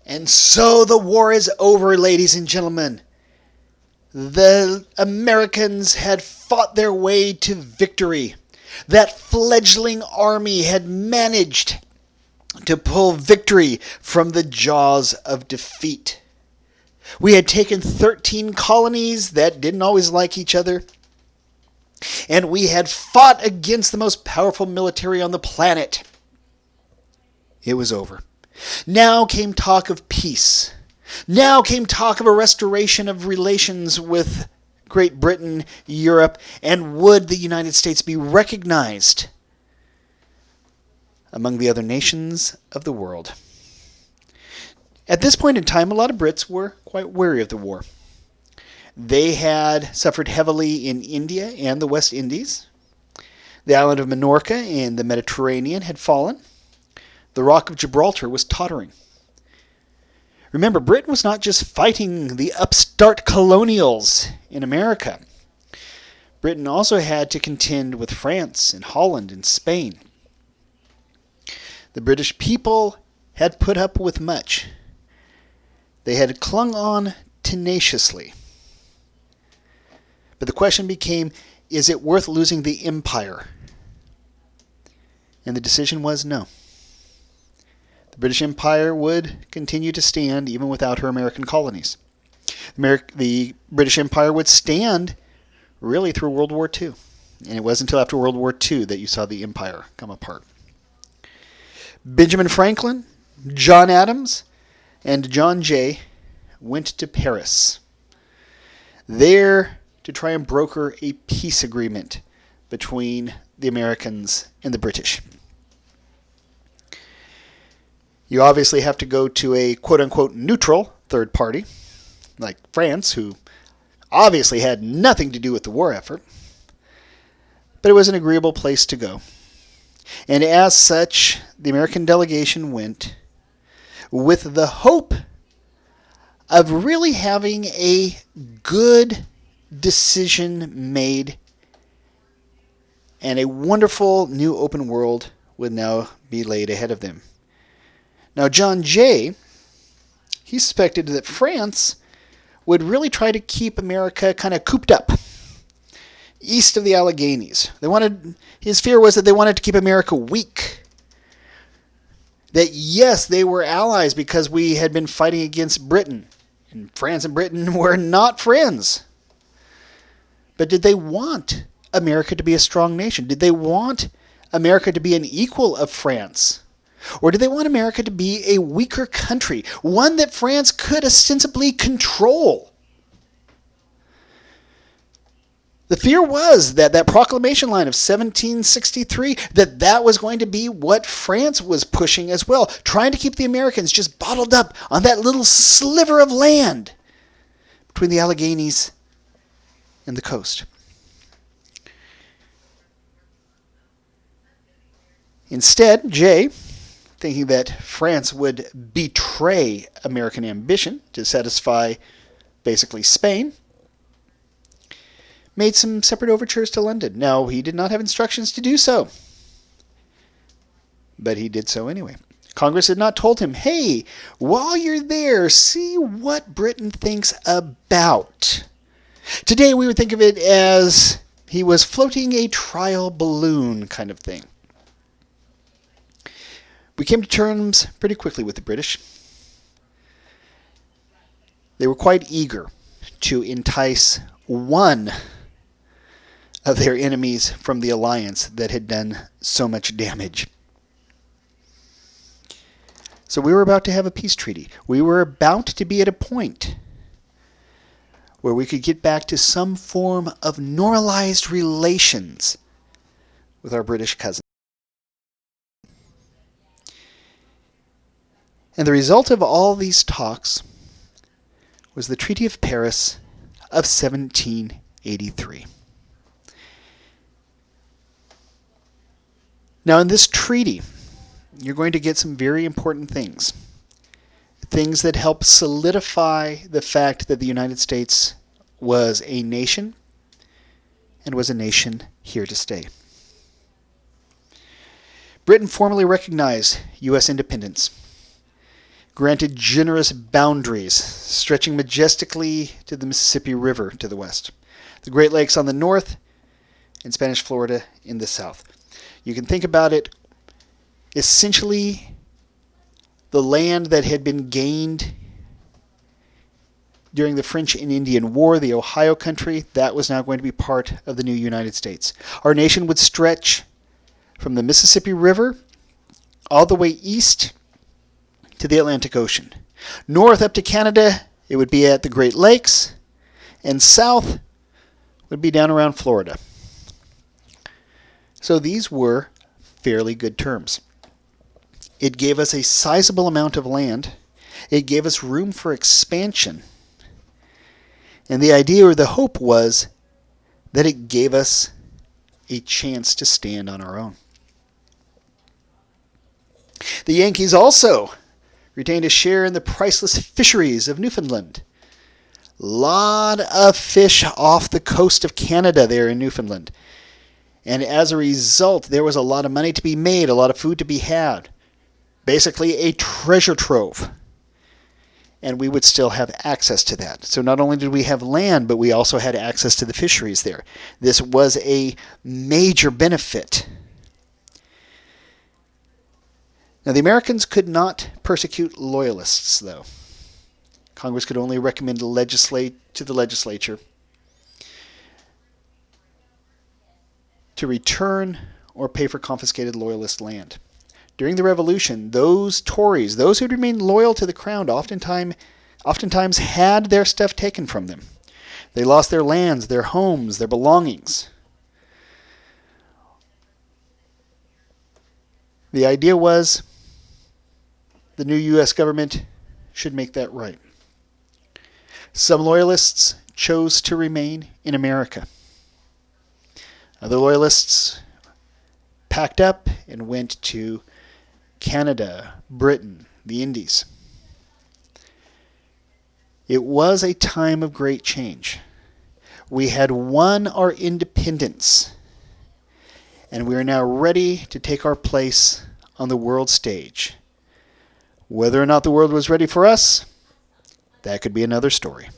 And so the war is over, ladies and gentlemen. The Americans had fought their way to victory. That fledgling army had managed to pull victory from the jaws of defeat. We had taken 13 colonies that didn't always like each other, and we had fought against the most powerful military on the planet. It was over. Now came talk of peace. Now came talk of a restoration of relations with Great Britain, Europe, and would the United States be recognized among the other nations of the world? At this point in time, a lot of Brits were quite wary of the war. They had suffered heavily in India and the West Indies. The island of Minorca in the Mediterranean had fallen. The Rock of Gibraltar was tottering. Remember, Britain was not just fighting the upstart colonials in America. Britain also had to contend with France and Holland and Spain. The British people had put up with much. They had clung on tenaciously. But the question became, is it worth losing the empire? And the decision was no. The British Empire would continue to stand even without her American colonies. The British Empire would stand really through World War II. And it wasn't until after World War II that you saw the empire come apart. Benjamin Franklin, John Adams, and John Jay went to Paris, there to try and broker a peace agreement between the Americans and the British. You obviously have to go to a quote-unquote neutral third party, like France, who obviously had nothing to do with the war effort, but it was an agreeable place to go. And as such, the American delegation went with the hope of really having a good decision made, and a wonderful new open world would now be laid ahead of them. Now, John Jay, he suspected that France would really try to keep America kind of cooped up east of the Alleghenies. His fear was that they wanted to keep America weak. That yes, they were allies because we had been fighting against Britain. And France and Britain were not friends. But did they want America to be a strong nation? Did they want America to be an equal of France? Or did they want America to be a weaker country, one that France could ostensibly control? The fear was that that proclamation line of 1763, that was going to be what France was pushing as well, trying to keep the Americans just bottled up on that little sliver of land between the Alleghenies and the coast. Instead, Jay, thinking that France would betray American ambition to satisfy basically Spain, made some separate overtures to London. Now, he did not have instructions to do so, but he did so anyway. Congress had not told him, hey, while you're there, see what Britain thinks about. Today, we would think of it as he was floating a trial balloon kind of thing. We came to terms pretty quickly with the British. They were quite eager to entice one of their enemies from the alliance that had done so much damage. So we were about to have a peace treaty. We were about to be at a point where we could get back to some form of normalized relations with our British cousins. And the result of all these talks was the Treaty of Paris of 1783. Now, in this treaty, you're going to get some very important things. Things that help solidify the fact that the United States was a nation and was a nation here to stay. Britain formally recognized U.S. independence. granted generous boundaries, stretching majestically to the Mississippi River to the west, the Great Lakes on the north, and Spanish Florida in the south. You can think about it essentially the land that had been gained during the French and Indian War, the Ohio country, that was now going to be part of the new United States. Our nation would stretch from the Mississippi River all the way east to the Atlantic Ocean. North up to Canada, it would be at the Great Lakes, and south would be down around Florida. So these were fairly good terms. It gave us a sizable amount of land. It gave us room for expansion. And the idea or the hope was that it gave us a chance to stand on our own. The Yankees also retained a share in the priceless fisheries of Newfoundland. A lot of fish off the coast of Canada there in Newfoundland. And as a result, there was a lot of money to be made, a lot of food to be had. Basically a treasure trove. And we would still have access to that. So not only did we have land, but we also had access to the fisheries there. This was a major benefit. Now, the Americans could not persecute loyalists, though. Congress could only recommend to the legislature to return or pay for confiscated loyalist land. During the Revolution, those Tories, those who had remained loyal to the crown, oftentimes had their stuff taken from them. They lost their lands, their homes, their belongings. The idea was the new U.S. government should make that right. Some loyalists chose to remain in America. Other loyalists packed up and went to Canada, Britain, the Indies. It was a time of great change. We had won our independence, and we are now ready to take our place on the world stage. Whether or not the world was ready for us, that could be another story.